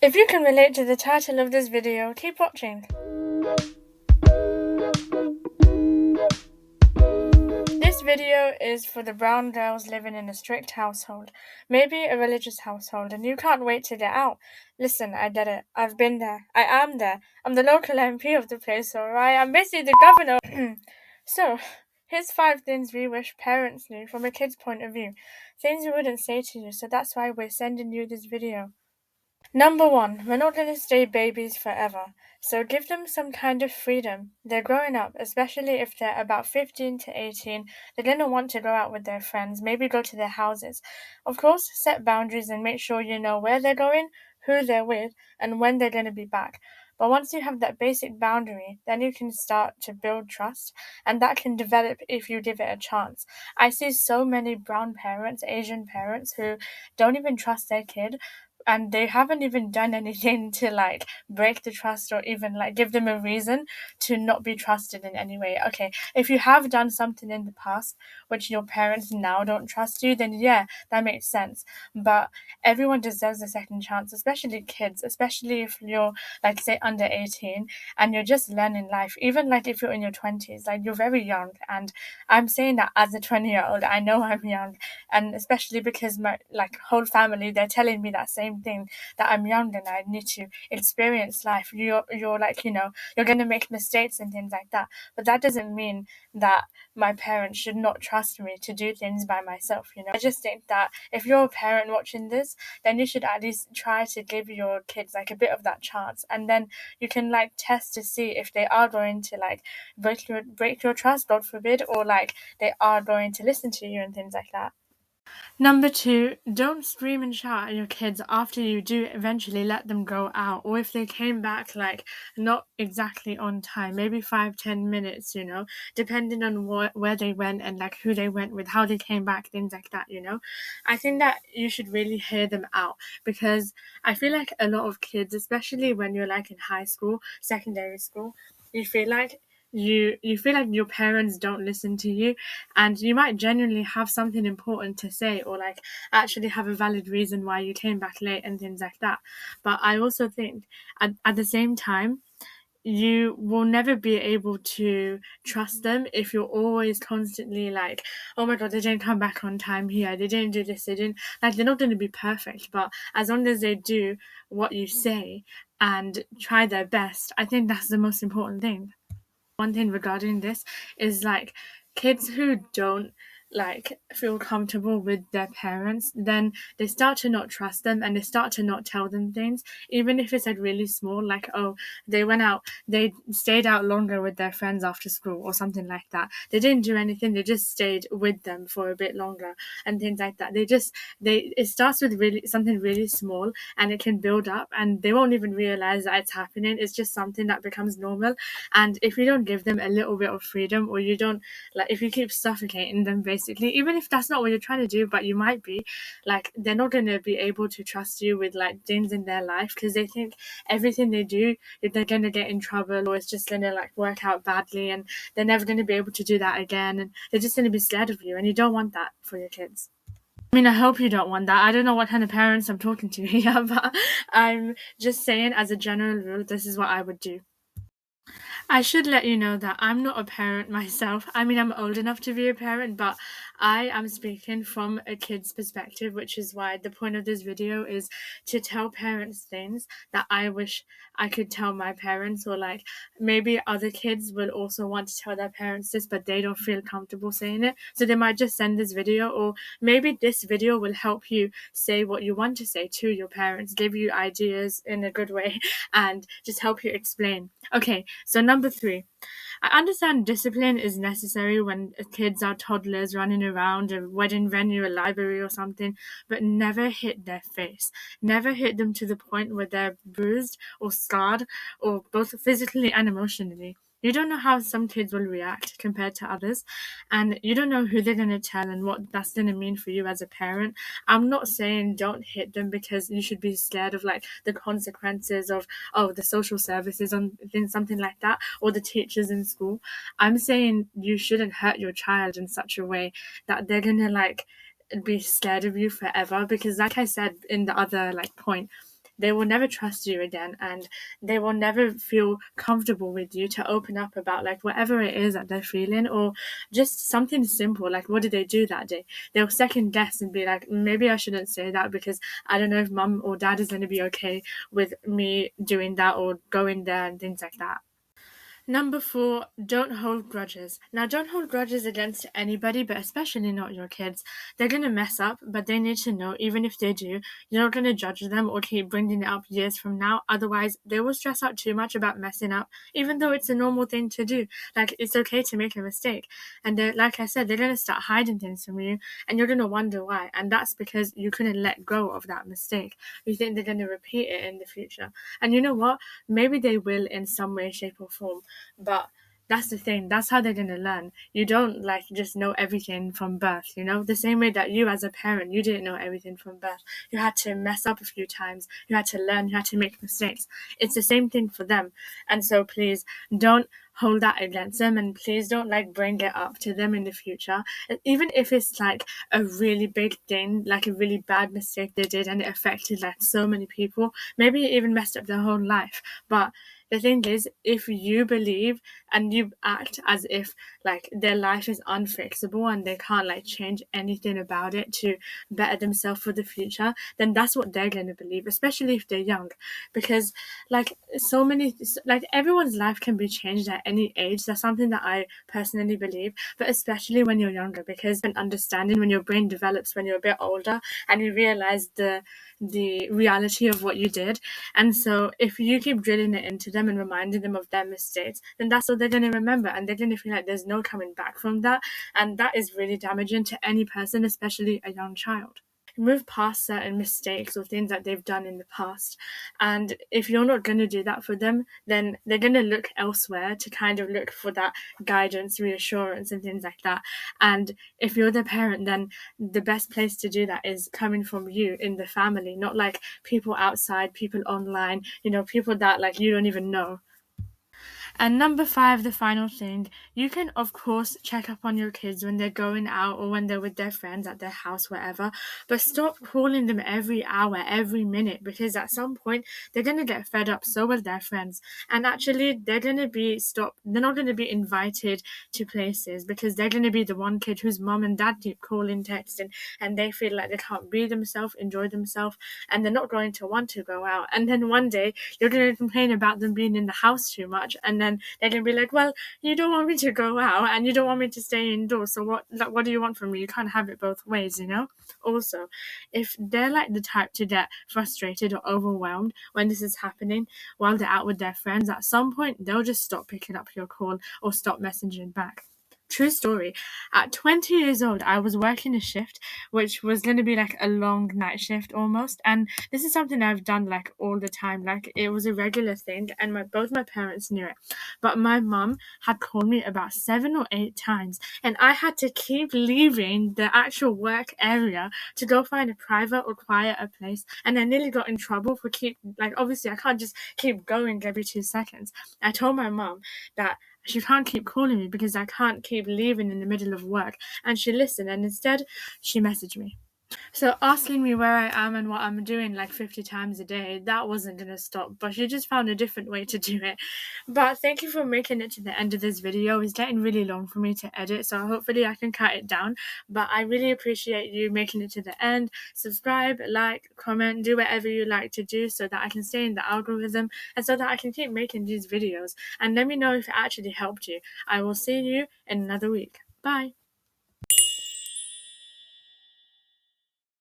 If you can relate to the title of this video, keep watching. This video is for the brown girls living in a strict household, maybe a religious household, and you can't wait to get out. Listen, I did it. I've been there. I am there. I'm the local MP of the place, alright? I'm basically the governor. So, here's 5 things we wish parents knew from a kid's point of view. Things we wouldn't say to you, so that's why we're sending you this video. Number 1, we're not going to stay babies forever, so give them some kind of freedom. They're growing up, especially if they're about 15 to 18. They're going to want to go out with their friends, maybe go to their houses. Of course, set boundaries and make sure you know where they're going, who they're with, and when they're going to be back. But once you have that basic boundary, then you can start to build trust, and that can develop if you give it a chance. I see so many brown parents, Asian parents, who don't even trust their kid, and they haven't even done anything to break the trust or even give them a reason to not be trusted in any way. Okay, if you have done something in the past which your parents now don't trust you, then yeah, that makes sense. But everyone deserves a second chance, especially kids, especially if you're say under 18 and you're just learning life. Even if you're in your 20s, you're very young, and I'm saying that as a 20-year-old. I know I'm young, and especially because my whole family, they're telling me that same thing, that I'm young and I need to experience life. You're you're gonna make mistakes and things like that, but that doesn't mean that my parents should not trust me to do things by myself. I just think that if you're a parent watching this, then you should at least try to give your kids a bit of that chance, and then you can test to see if they are going to break your trust, God forbid, or they are going to listen to you and things like that. Number 2, don't scream and shout at your kids after you do eventually let them go out, or if they came back not exactly on time, maybe 5-10 minutes, depending on where they went and who they went with, how they came back, things like that. I think that you should really hear them out, because I feel like a lot of kids, especially when you're in high school, secondary school, you feel like you feel like your parents don't listen to you, and you might genuinely have something important to say, or actually have a valid reason why you came back late and things like that. But I also think at the same time, you will never be able to trust them if you're always constantly oh my god, they didn't come back on time here, they didn't do this, they didn't, they're not going to be perfect, but as long as they do what you say and try their best, I think that's the most important thing. One thing regarding this is kids who don't feel comfortable with their parents, then they start to not trust them and they start to not tell them things, even if it's really small, oh, they stayed out longer with their friends after school or something like that. They didn't do anything, they just stayed with them for a bit longer and things like that. It starts with really something really small, and it can build up, and they won't even realize that it's happening. It's just something that becomes normal. And if you don't give them a little bit of freedom, or you don't if you keep suffocating them, basically, even if that's not what you're trying to do, but you might be, they're not going to be able to trust you with things in their life, because they think everything they do, they're going to get in trouble, or it's just going to work out badly, and they're never going to be able to do that again, and they're just going to be scared of you, and you don't want that for your kids. I mean, I hope you don't want that. I don't know what kind of parents I'm talking to here, but I'm just saying, as a general rule, this is what I would do. I should let you know that I'm not a parent myself. I mean, I'm old enough to be a parent, but I am speaking from a kid's perspective, which is why the point of this video is to tell parents things that I wish I could tell my parents, or maybe other kids will also want to tell their parents this, but they don't feel comfortable saying it. So they might just send this video, or maybe this video will help you say what you want to say to your parents, give you ideas in a good way, and just help you explain. Okay, so number 3. I understand discipline is necessary when kids are toddlers running around a wedding venue, a library, or something, but never hit their face. Never hit them to the point where they're bruised or scarred, or both physically and emotionally. You don't know how some kids will react compared to others, and you don't know who they're going to tell and what that's going to mean for you as a parent. I'm not saying don't hit them because you should be scared of the consequences of the social services on things, something like that, or the teachers in school. I'm saying you shouldn't hurt your child in such a way that they're gonna be scared of you forever, because like I said in the other point, they will never trust you again, and they will never feel comfortable with you to open up about like whatever it is that they're feeling, or just something simple like what did they do that day. They'll second guess and be like, maybe I shouldn't say that because I don't know if mum or dad is going to be okay with me doing that or going there and things like that. Number 4, don't hold grudges. Now, don't hold grudges against anybody, but especially not your kids. They're going to mess up, but they need to know, even if they do, you're not going to judge them or keep bringing it up years from now. Otherwise, they will stress out too much about messing up, even though it's a normal thing to do. Like, it's okay to make a mistake. And like I said, they're going to start hiding things from you, and you're going to wonder why. And that's because you couldn't let go of that mistake. You think they're going to repeat it in the future. And you know what? Maybe they will in some way, shape, or form. But that's the thing, that's how they're going to learn. You don't like just know everything from birth, you know, the same way that you as a parent, you didn't know everything from birth. You had to mess up a few times, you had to learn, you had to make mistakes. It's the same thing for them. And so please don't hold that against them, and please don't like bring it up to them in the future. And even if it's like a really big thing, like a really bad mistake they did and it affected like so many people, maybe it even messed up their whole life. But the thing is, if you believe and you act as if like their life is unfixable and they can't like change anything about it to better themselves for the future, then that's what they're going to believe, especially if they're young. Because like so many, like everyone's life can be changed at any age. That's something that I personally believe, but especially when you're younger, because an understanding when your brain develops when you're a bit older and you realize the reality of what you did. And so if you keep drilling it into them and reminding them of their mistakes, then that's what they're going to remember, and they're going to feel like there's no coming back from that. And that is really damaging to any person, especially a young child. Move past certain mistakes or things that they've done in the past. And if you're not going to do that for them, then they're going to look elsewhere to kind of look for that guidance, reassurance, and things like that. And if you're the parent, then the best place to do that is coming from you in the family, not like people outside, people online, you know, people that like you don't even know. And number 5, the final thing, you can of course check up on your kids when they're going out or when they're with their friends at their house, wherever, but stop calling them every hour, every minute, because at some point they're going to get fed up, so will their friends. And actually they're not going to be invited to places because they're going to be the one kid whose mom and dad keep calling, texting, and they feel like they can't be themselves, enjoy themselves, and they're not going to want to go out. And then one day you're going to complain about them being in the house too much, and then they're gonna be like, well, you don't want me to go out and you don't want me to stay indoors, so what do you want from me? You can't have it both ways, you know. Also, if they're like the type to get frustrated or overwhelmed when this is happening while they're out with their friends, at some point they'll just stop picking up your call or stop messaging back. True story. At 20 years old, I was working a shift, which was going to be like a long night shift almost. And this is something I've done like all the time. Like it was a regular thing, and both my parents knew it. But my mum had called me about 7 or 8 times, and I had to keep leaving the actual work area to go find a private or quieter place. And I nearly got in trouble for obviously I can't just keep going every 2 seconds. I told my mum that she can't keep calling me because I can't keep leaving in the middle of work. And she listened, and instead she messaged me. So asking me where I am and what I'm doing like 50 times a day, that wasn't going to stop, but she just found a different way to do it. But thank you for making it to the end of this video. It's getting really long for me to edit, so hopefully I can cut it down. But I really appreciate you making it to the end. Subscribe, like, comment, do whatever you like to do so that I can stay in the algorithm and so that I can keep making these videos. And let me know if it actually helped you. I will see you in another week. Bye.